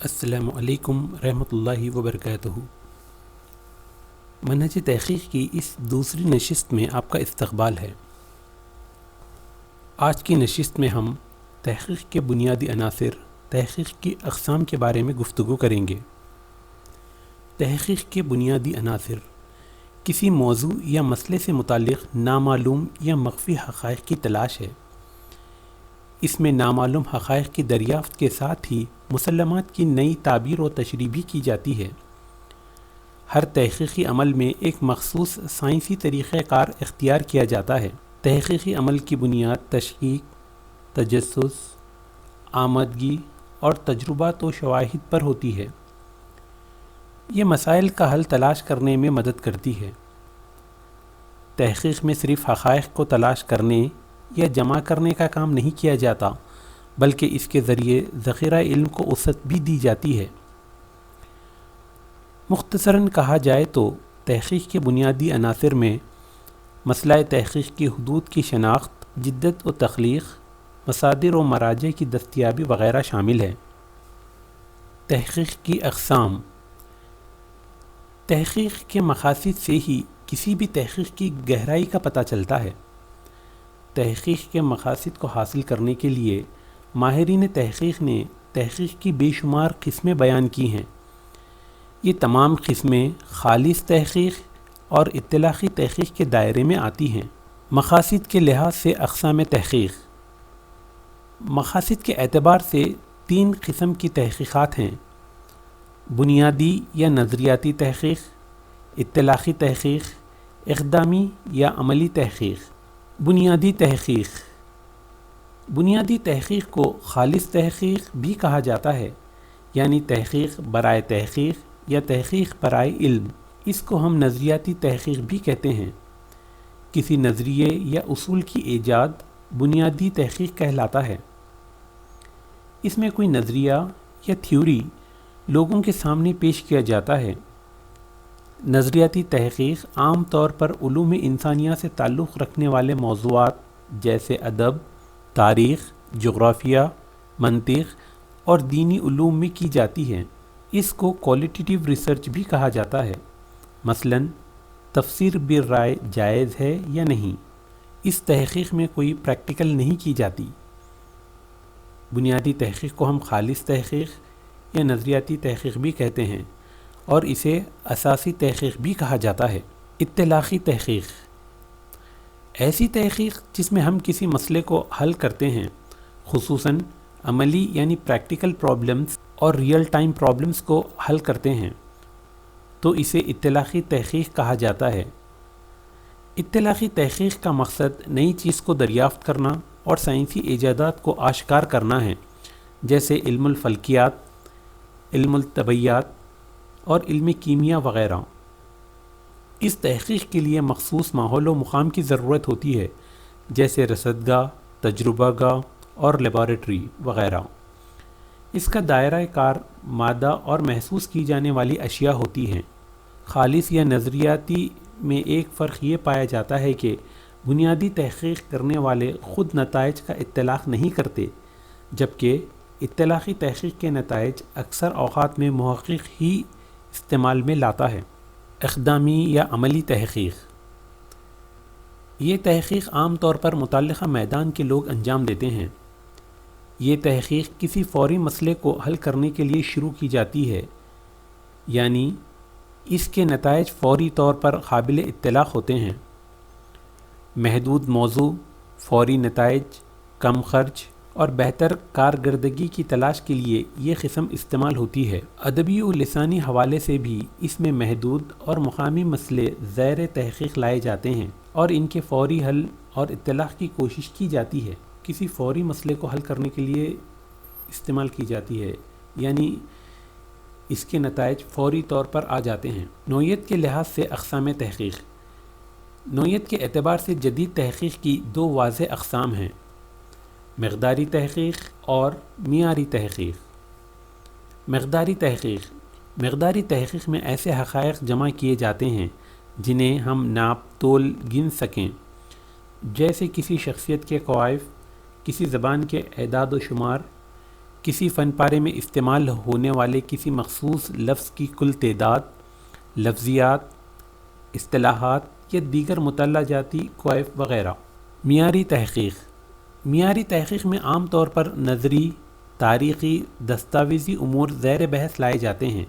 السلام علیکم رحمۃ اللہ وبرکاتہ۔ منہج تحقیق کی اس دوسری نشست میں آپ کا استقبال ہے۔ آج کی نشست میں ہم تحقیق کے بنیادی عناصر، تحقیق کی اقسام کے بارے میں گفتگو کریں گے۔ تحقیق کے بنیادی عناصر کسی موضوع یا مسئلے سے متعلق نامعلوم یا مخفی حقائق کی تلاش ہے۔ اس میں نامعلوم حقائق کی دریافت کے ساتھ ہی مسلمات کی نئی تعبیر و تشریح بھی کی جاتی ہے۔ ہر تحقیقی عمل میں ایک مخصوص سائنسی طریقہ کار اختیار کیا جاتا ہے۔ تحقیقی عمل کی بنیاد تحقیق، تجسس، آمادگی اور تجربات و شواہد پر ہوتی ہے۔ یہ مسائل کا حل تلاش کرنے میں مدد کرتی ہے۔ تحقیق میں صرف حقائق کو تلاش کرنے یا جمع کرنے کا کام نہیں کیا جاتا، بلکہ اس کے ذریعے ذخیرہ علم کو وسعت بھی دی جاتی ہے۔ مختصراً کہا جائے تو تحقیق کے بنیادی عناصر میں مسئلہ تحقیق کی حدود کی شناخت، جدت و تخلیق، مصادر و مراجع کی دستیابی وغیرہ شامل ہے۔ تحقیق کی اقسام۔ تحقیق کے مقاصد سے ہی کسی بھی تحقیق کی گہرائی کا پتہ چلتا ہے۔ تحقیق کے مقاصد کو حاصل کرنے کے لیے ماہرین تحقیق نے تحقیق کی بے شمار قسمیں بیان کی ہیں۔ یہ تمام قسمیں خالص تحقیق اور اطلاقی تحقیق کے دائرے میں آتی ہیں۔ مقاصد کے لحاظ سے اقسام تحقیق۔ مقاصد کے اعتبار سے 3 قسم کی تحقیقات ہیں: بنیادی یا نظریاتی تحقیق، اطلاقی تحقیق، اقدامی یا عملی تحقیق۔ بنیادی تحقیق۔ بنیادی تحقیق کو خالص تحقیق بھی کہا جاتا ہے، یعنی تحقیق برائے تحقیق یا تحقیق برائے علم۔ اس کو ہم نظریاتی تحقیق بھی کہتے ہیں۔ کسی نظریے یا اصول کی ایجاد بنیادی تحقیق کہلاتا ہے۔ اس میں کوئی نظریہ یا تھیوری لوگوں کے سامنے پیش کیا جاتا ہے۔ نظریاتی تحقیق عام طور پر علوم انسانیہ سے تعلق رکھنے والے موضوعات جیسے ادب، تاریخ، جغرافیہ، منطق اور دینی علوم میں کی جاتی ہے۔ اس کو کوالٹیٹیو ریسرچ بھی کہا جاتا ہے۔ مثلاً تفسیر بالرائے جائز ہے یا نہیں۔ اس تحقیق میں کوئی پریکٹیکل نہیں کی جاتی۔ بنیادی تحقیق کو ہم خالص تحقیق یا نظریاتی تحقیق بھی کہتے ہیں اور اسے اساسی تحقیق بھی کہا جاتا ہے۔ اطلاقی تحقیق۔ ایسی تحقیق جس میں ہم کسی مسئلے کو حل کرتے ہیں، خصوصاً عملی یعنی پریکٹیکل پرابلمز اور ریئل ٹائم پرابلمز کو حل کرتے ہیں، تو اسے اطلاقی تحقیق کہا جاتا ہے۔ اطلاقی تحقیق کا مقصد نئی چیز کو دریافت کرنا اور سائنسی ایجادات کو آشکار کرنا ہے، جیسے علم الفلکیات، علم الطبیعیات اور علم کیمیا وغیرہ۔ اس تحقیق کے لیے مخصوص ماحول و مقام کی ضرورت ہوتی ہے، جیسے رصدگاہ، تجربہ گاہ اور لیبارٹری وغیرہ۔ اس کا دائرہ کار مادہ اور محسوس کی جانے والی اشیاء ہوتی ہیں۔ خالص یا نظریاتی میں ایک فرق یہ پایا جاتا ہے کہ بنیادی تحقیق کرنے والے خود نتائج کا اطلاق نہیں کرتے، جبکہ اطلاقی تحقیق کے نتائج اکثر اوقات میں محقق ہی استعمال میں لاتا ہے۔ اقدامی یا عملی تحقیق۔ یہ تحقیق عام طور پر متعلقہ میدان کے لوگ انجام دیتے ہیں۔ یہ تحقیق کسی فوری مسئلے کو حل کرنے کے لیے شروع کی جاتی ہے، یعنی اس کے نتائج فوری طور پر قابل اطلاق ہوتے ہیں۔ محدود موضوع، فوری نتائج، کم خرچ اور بہتر کارکردگی کی تلاش کے لیے یہ قسم استعمال ہوتی ہے۔ ادبی و لسانی حوالے سے بھی اس میں محدود اور مقامی مسئلے زیر تحقیق لائے جاتے ہیں اور ان کے فوری حل اور اطلاق کی کوشش کی جاتی ہے۔ کسی فوری مسئلے کو حل کرنے کے لیے استعمال کی جاتی ہے، یعنی اس کے نتائج فوری طور پر آ جاتے ہیں۔ نوعیت کے لحاظ سے اقسام تحقیق۔ نوعیت کے اعتبار سے جدید تحقیق کی 2 واضح اقسام ہیں: مقداری تحقیق اور معیاری تحقیق۔ مقداری تحقیق۔ مقداری تحقیق میں ایسے حقائق جمع کیے جاتے ہیں جنہیں ہم ناپ تول گن سکیں، جیسے کسی شخصیت کے کوائف، کسی زبان کے اعداد و شمار کسی فن پارے میں استعمال ہونے والے کسی مخصوص لفظ کی کل تعداد، لفظیات، اصطلاحات یا دیگر مطالعہ جاتی کوائف وغیرہ۔ معیاری تحقیق۔ معیاری تحقیق میں عام طور پر نظری، تاریخی، دستاویزی امور زیر بحث لائے جاتے ہیں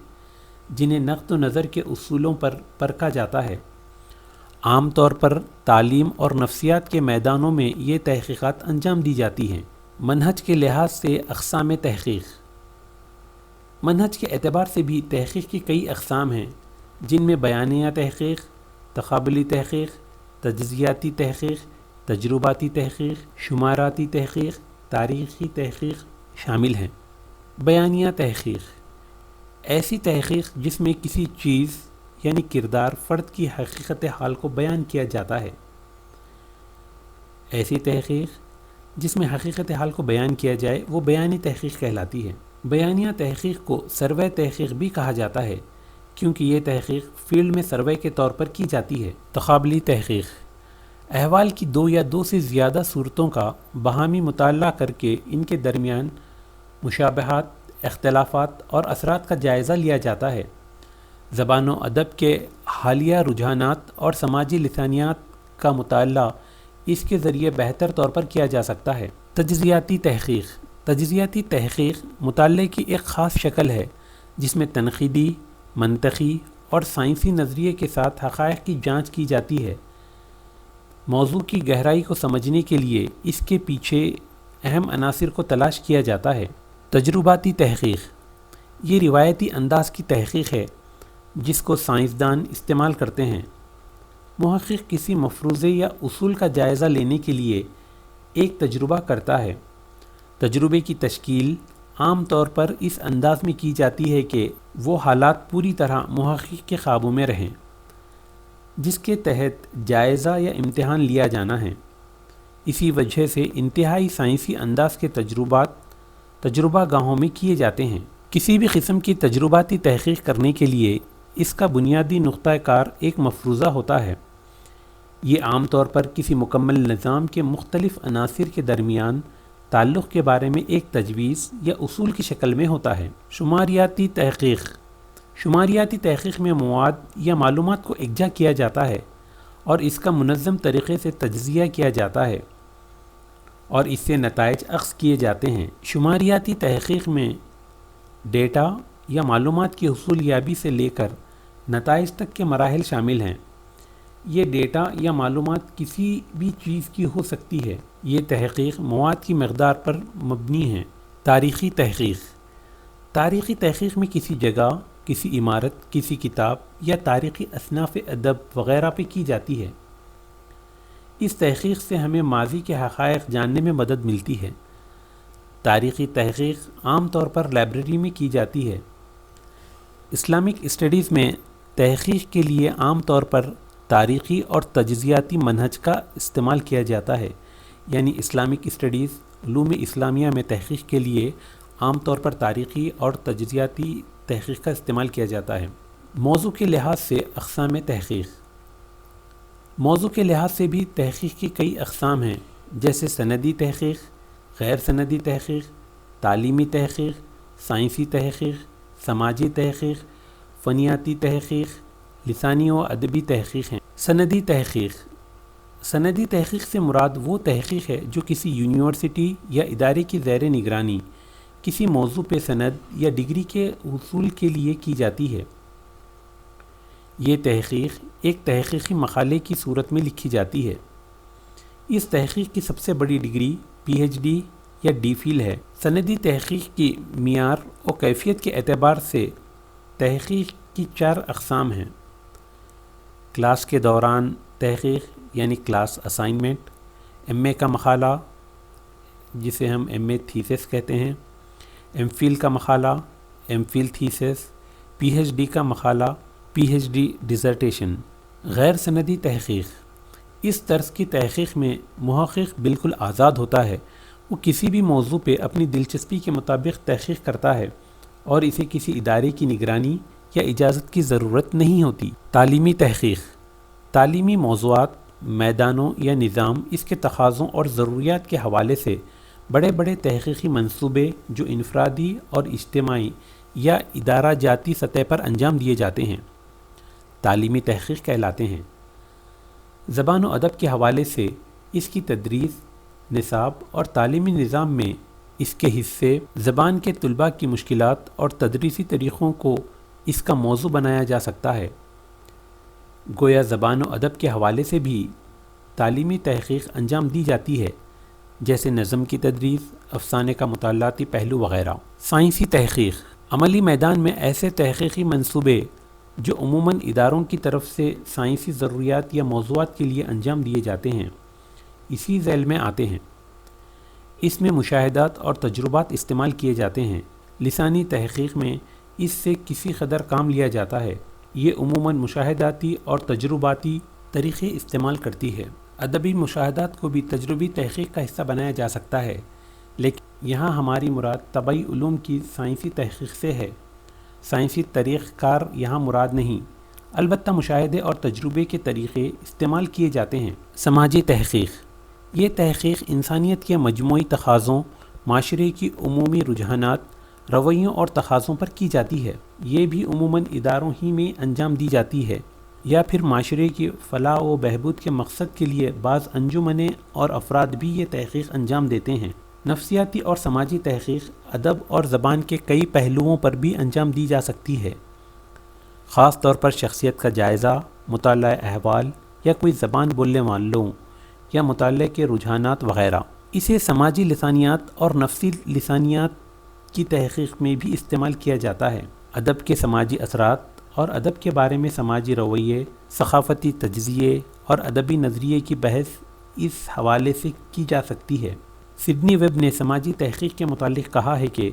جنہیں نقد و نظر کے اصولوں پر پرکھا جاتا ہے۔ عام طور پر تعلیم اور نفسیات کے میدانوں میں یہ تحقیقات انجام دی جاتی ہیں۔ منہج کے لحاظ سے اقسام تحقیق۔ منہج کے اعتبار سے بھی تحقیق کی کئی اقسام ہیں جن میں بیانیہ تحقیق، تقابلی تحقیق، تجزیاتی تحقیق، تجرباتی تحقیق، شماراتی تحقیق، تاریخی تحقیق شامل ہیں۔ بیانیہ تحقیق ایسی تحقیق جس میں کسی چیز یعنی کردار فرد کی حقیقت حال کو بیان کیا جاتا ہے۔ ایسی تحقیق جس میں حقیقت حال کو بیان کیا جائے وہ بیانی تحقیق کہلاتی ہے۔ بیانیہ تحقیق کو سروے تحقیق بھی کہا جاتا ہے کیونکہ یہ تحقیق فیلڈ میں سروے کے طور پر کی جاتی ہے۔ تقابلی تحقیق احوال کی دو یا دو سے زیادہ صورتوں کا باہمی مطالعہ کر کے ان کے درمیان مشابہات، اختلافات اور اثرات کا جائزہ لیا جاتا ہے۔ زبان و ادب کے حالیہ رجحانات اور سماجی لسانیات کا مطالعہ اس کے ذریعے بہتر طور پر کیا جا سکتا ہے۔ تجزیاتی تحقیق تجزیاتی تحقیق مطالعے کی ایک خاص شکل ہے جس میں تنقیدی، منطقی اور سائنسی نظریے کے ساتھ حقائق کی جانچ کی جاتی ہے۔ موضوع کی گہرائی کو سمجھنے کے لیے اس کے پیچھے اہم عناصر کو تلاش کیا جاتا ہے۔ تجرباتی تحقیق یہ روایتی انداز کی تحقیق ہے جس کو سائنسدان استعمال کرتے ہیں۔ محقق کسی مفروضے یا اصول کا جائزہ لینے کے لیے ایک تجربہ کرتا ہے۔ تجربے کی تشکیل عام طور پر اس انداز میں کی جاتی ہے کہ وہ حالات پوری طرح محقق کے قابو میں رہیں جس کے تحت جائزہ یا امتحان لیا جانا ہے۔ اسی وجہ سے انتہائی سائنسی انداز کے تجربات تجربہ گاہوں میں کیے جاتے ہیں۔ کسی بھی قسم کی تجرباتی تحقیق کرنے کے لیے اس کا بنیادی نقطہ کار ایک مفروضہ ہوتا ہے۔ یہ عام طور پر کسی مکمل نظام کے مختلف عناصر کے درمیان تعلق کے بارے میں ایک تجویز یا اصول کی شکل میں ہوتا ہے۔ شماریاتی تحقیق شماریاتی تحقیق میں مواد یا معلومات کو یکجا کیا جاتا ہے اور اس کا منظم طریقے سے تجزیہ کیا جاتا ہے اور اس سے نتائج اخذ کیے جاتے ہیں۔ شماریاتی تحقیق میں ڈیٹا یا معلومات کی حصول یابی سے لے کر نتائج تک کے مراحل شامل ہیں۔ یہ ڈیٹا یا معلومات کسی بھی چیز کی ہو سکتی ہے۔ یہ تحقیق مواد کی مقدار پر مبنی ہے۔ تاریخی تحقیق تاریخی تحقیق میں کسی جگہ، کسی عمارت، کسی کتاب یا تاریخی اصناف ادب وغیرہ پہ کی جاتی ہے۔ اس تحقیق سے ہمیں ماضی کے حقائق جاننے میں مدد ملتی ہے۔ تاریخی تحقیق عام طور پر لائبریری میں کی جاتی ہے۔ اسلامک اسٹڈیز میں تحقیق کے لیے عام طور پر تاریخی اور تجزیاتی منہج کا استعمال کیا جاتا ہے، یعنی اسلامک اسٹڈیز علوم اسلامیہ میں تحقیق کے لیے عام طور پر تاریخی اور تجزیاتی تحقیق کا استعمال کیا جاتا ہے۔ موضوع کے لحاظ سے اقسام تحقیق موضوع کے لحاظ سے بھی تحقیق کی کئی اقسام ہیں، جیسے سندی تحقیق، غیر سندی تحقیق، تعلیمی تحقیق، سائنسی تحقیق، سماجی تحقیق، فنیاتی تحقیق، لسانی و ادبی تحقیق ہیں۔ سندی تحقیق سندی تحقیق سے مراد وہ تحقیق ہے جو کسی یونیورسٹی یا ادارے کی زیر نگرانی کسی موضوع پہ سند یا ڈگری کے حصول کے لیے کی جاتی ہے۔ یہ تحقیق ایک تحقیقی مقالے کی صورت میں لکھی جاتی ہے۔ اس تحقیق کی سب سے بڑی ڈگری پی ایچ ڈی یا ڈی فل ہے۔ سندی تحقیق کی معیار و کیفیت کے اعتبار سے تحقیق کی 4 اقسام ہیں۔ کلاس کے دوران تحقیق یعنی کلاس اسائنمنٹ، ایم اے کا مقالہ جسے ہم ایم اے تھیسس کہتے ہیں، ایم فل کا مقالہ، M Phil thesis, P H D کا مقالہ، پی ایچ ڈی ڈیزرٹیشن۔ غیر سندی تحقیق اس طرز کی تحقیق میں محقق بالکل آزاد ہوتا ہے۔ وہ کسی بھی موضوع پہ اپنی دلچسپی کے مطابق تحقیق کرتا ہے اور اسے کسی ادارے کی نگرانی یا اجازت کی ضرورت نہیں ہوتی۔ تعلیمی تحقیق تعلیمی موضوعات، میدانوں یا نظام اس کے تقاضوں اور ضروریات کے حوالے سے بڑے بڑے تحقیقی منصوبے جو انفرادی اور اجتماعی یا ادارہ جاتی سطح پر انجام دیے جاتے ہیں تعلیمی تحقیق کہلاتے ہیں۔ زبان و ادب کے حوالے سے اس کی تدریس، نصاب اور تعلیمی نظام میں اس کے حصے، زبان کے طلباء کی مشکلات اور تدریسی طریقوں کو اس کا موضوع بنایا جا سکتا ہے۔ گویا زبان و ادب کے حوالے سے بھی تعلیمی تحقیق انجام دی جاتی ہے، جیسے نظم کی تدریس، افسانے کا مطالعاتی پہلو وغیرہ۔ سائنسی تحقیق، عملی میدان میں ایسے تحقیقی منصوبے جو عموماً اداروں کی طرف سے سائنسی ضروریات یا موضوعات کے لیے انجام دیے جاتے ہیں، اسی ذیل میں آتے ہیں۔ اس میں مشاہدات اور تجربات استعمال کیے جاتے ہیں۔ لسانی تحقیق میں اس سے کسی قدر کام لیا جاتا ہے، یہ عموماً مشاہداتی اور تجرباتی طریقے استعمال کرتی ہے۔ ادبی مشاہدات کو بھی تجربی تحقیق کا حصہ بنایا جا سکتا ہے، لیکن یہاں ہماری مراد طبعی علوم کی سائنسی تحقیق سے ہے۔ سائنسی طریق کار یہاں مراد نہیں، البتہ مشاہدے اور تجربے کے طریقے استعمال کیے جاتے ہیں۔ سماجی تحقیق، یہ تحقیق انسانیت کے مجموعی تقاضوں، معاشرے کی عمومی رجحانات، رویوں اور تقاضوں پر کی جاتی ہے۔ یہ بھی عموماً اداروں ہی میں انجام دی جاتی ہے، یا پھر معاشرے کی فلاح و بہبود کے مقصد کے لیے بعض انجمنیں اور افراد بھی یہ تحقیق انجام دیتے ہیں۔ نفسیاتی اور سماجی تحقیق ادب اور زبان کے کئی پہلوؤں پر بھی انجام دی جا سکتی ہے، خاص طور پر شخصیت کا جائزہ، مطالعہ احوال یا کوئی زبان بولنے والوں یا مطالعے کے رجحانات وغیرہ۔ اسے سماجی لسانیات اور نفسی لسانیات کی تحقیق میں بھی استعمال کیا جاتا ہے۔ ادب کے سماجی اثرات اور ادب کے بارے میں سماجی رویے، ثقافتی تجزیے اور ادبی نظریے کی بحث اس حوالے سے کی جا سکتی ہے۔ سڈنی ویب نے سماجی تحقیق کے متعلق کہا ہے کہ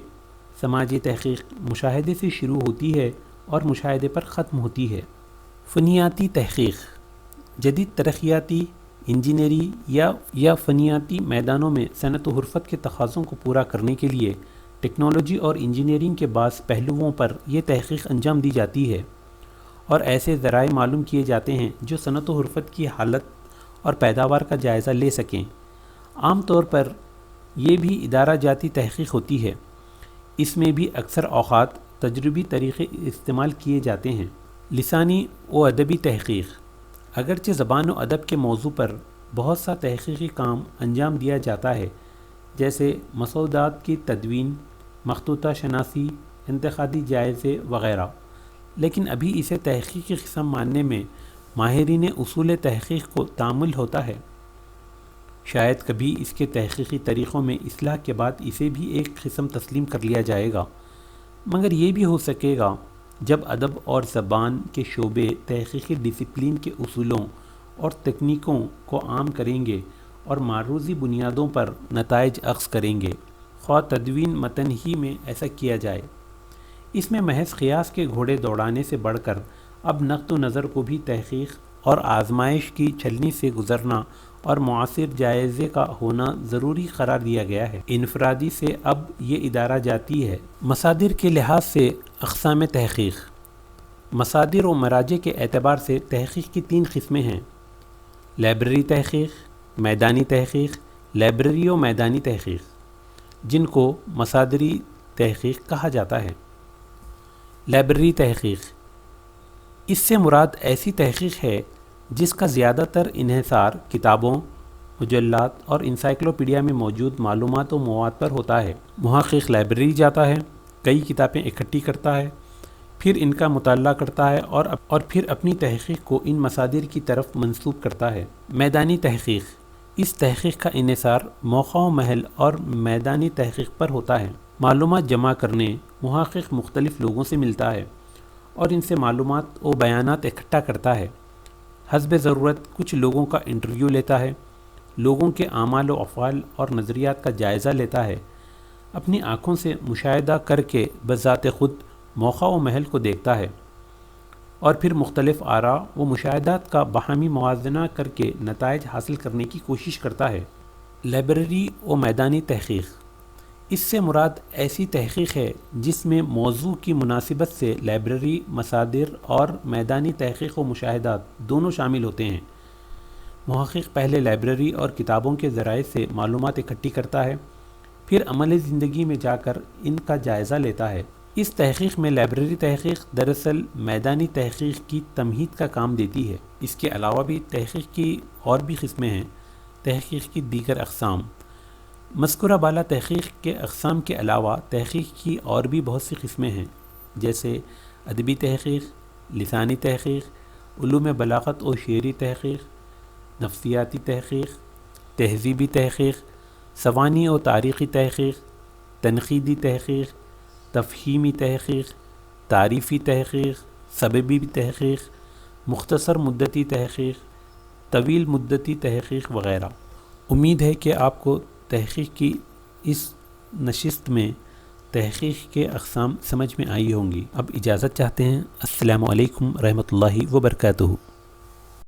سماجی تحقیق مشاہدے سے شروع ہوتی ہے اور مشاہدے پر ختم ہوتی ہے۔ فنیاتی تحقیق، جدید ترقیاتی، انجینئری یا فنیاتی میدانوں میں صنعت و حرفت کے تقاضوں کو پورا کرنے کے لیے ٹیکنالوجی اور انجینئرنگ کے بعض پہلوؤں پر یہ تحقیق انجام دی جاتی ہے، اور ایسے ذرائع معلوم کیے جاتے ہیں جو صنعت و حرفت کی حالت اور پیداوار کا جائزہ لے سکیں۔ عام طور پر یہ بھی ادارہ جاتی تحقیق ہوتی ہے۔ اس میں بھی اکثر اوقات تجربی طریقے استعمال کیے جاتے ہیں۔ لسانی و ادبی تحقیق، اگرچہ زبان و ادب کے موضوع پر بہت سا تحقیقی کام انجام دیا جاتا ہے، جیسے مسودات کی تدوین، مخطوطہ شناسی، انتقادی جائزے وغیرہ، لیکن ابھی اسے تحقیقی قسم ماننے میں ماہرین اصول تحقیق کو تعامل ہوتا ہے۔ شاید کبھی اس کے تحقیقی طریقوں میں اصلاح کے بعد اسے بھی ایک قسم تسلیم کر لیا جائے گا، مگر یہ بھی ہو سکے گا جب ادب اور زبان کے شعبے تحقیقی ڈسپلن کے اصولوں اور تکنیکوں کو عام کریں گے اور معروضی بنیادوں پر نتائج اخذ کریں گے، خواہ تدوین متن ہی میں ایسا کیا جائے۔ اس میں محض قیاس کے گھوڑے دوڑانے سے بڑھ کر اب نقد و نظر کو بھی تحقیق اور آزمائش کی چھلنی سے گزرنا اور معاصر جائزے کا ہونا ضروری قرار دیا گیا ہے۔ انفرادی سے اب یہ ادارہ جاتی ہے۔ مصادر کے لحاظ سے اقسام تحقیق، مصادر و مراجع کے اعتبار سے تحقیق کی 3 قسمیں ہیں: لائبریری تحقیق، میدانی تحقیق، لائبریری و میدانی تحقیق، جن کو مصادری تحقیق کہا جاتا ہے۔ لائبریری تحقیق، اس سے مراد ایسی تحقیق ہے جس کا زیادہ تر انحصار کتابوں، مجلات اور انسائکلوپیڈیا میں موجود معلومات و مواد پر ہوتا ہے۔ محقق لائبریری جاتا ہے، کئی کتابیں اکٹھی کرتا ہے، پھر ان کا مطالعہ کرتا ہے اور پھر اپنی تحقیق کو ان مصادر کی طرف منسوب کرتا ہے۔ میدانی تحقیق، اس تحقیق کا انحصار موقع و محل اور میدانی تحقیق پر ہوتا ہے۔ معلومات جمع کرنے محقق مختلف لوگوں سے ملتا ہے اور ان سے معلومات و بیانات اکٹھا کرتا ہے۔ حسب ضرورت کچھ لوگوں کا انٹرویو لیتا ہے، لوگوں کے اعمال و افعال اور نظریات کا جائزہ لیتا ہے، اپنی آنکھوں سے مشاہدہ کر کے بذات خود موقع و محل کو دیکھتا ہے، اور پھر مختلف آراء و مشاہدات کا باہمی موازنہ کر کے نتائج حاصل کرنے کی کوشش کرتا ہے۔ لائبریری و میدانی تحقیق، اس سے مراد ایسی تحقیق ہے جس میں موضوع کی مناسبت سے لائبریری، مصادر اور میدانی تحقیق و مشاہدات دونوں شامل ہوتے ہیں۔ محقق پہلے لائبریری اور کتابوں کے ذرائع سے معلومات اکٹھی کرتا ہے، پھر عمل زندگی میں جا کر ان کا جائزہ لیتا ہے۔ اس تحقیق میں لائبریری تحقیق دراصل میدانی تحقیق کی تمہید کا کام دیتی ہے۔ اس کے علاوہ بھی تحقیق کی اور بھی قسمیں ہیں۔ تحقیق کی دیگر اقسام: مذکورہ بالا تحقیق کے اقسام کے علاوہ تحقیق کی اور بھی بہت سی قسمیں ہیں، جیسے ادبی تحقیق، لسانی تحقیق، علوم بلاغت و شعری تحقیق، نفسیاتی تحقیق، تہذیبی تحقیق، سوانحی و تاریخی تحقیق، تنقیدی تحقیق، تفہیمی تحقیق، تعریفی تحقیق، سببی تحقیق، مختصر مدتی تحقیق، طویل مدتی تحقیق وغیرہ۔ امید ہے کہ آپ کو تحقیق کی اس نشست میں تحقیق کے اقسام سمجھ میں آئی ہوں گی۔ اب اجازت چاہتے ہیں۔ السلام علیکم رحمۃ اللہ وبرکاتہ۔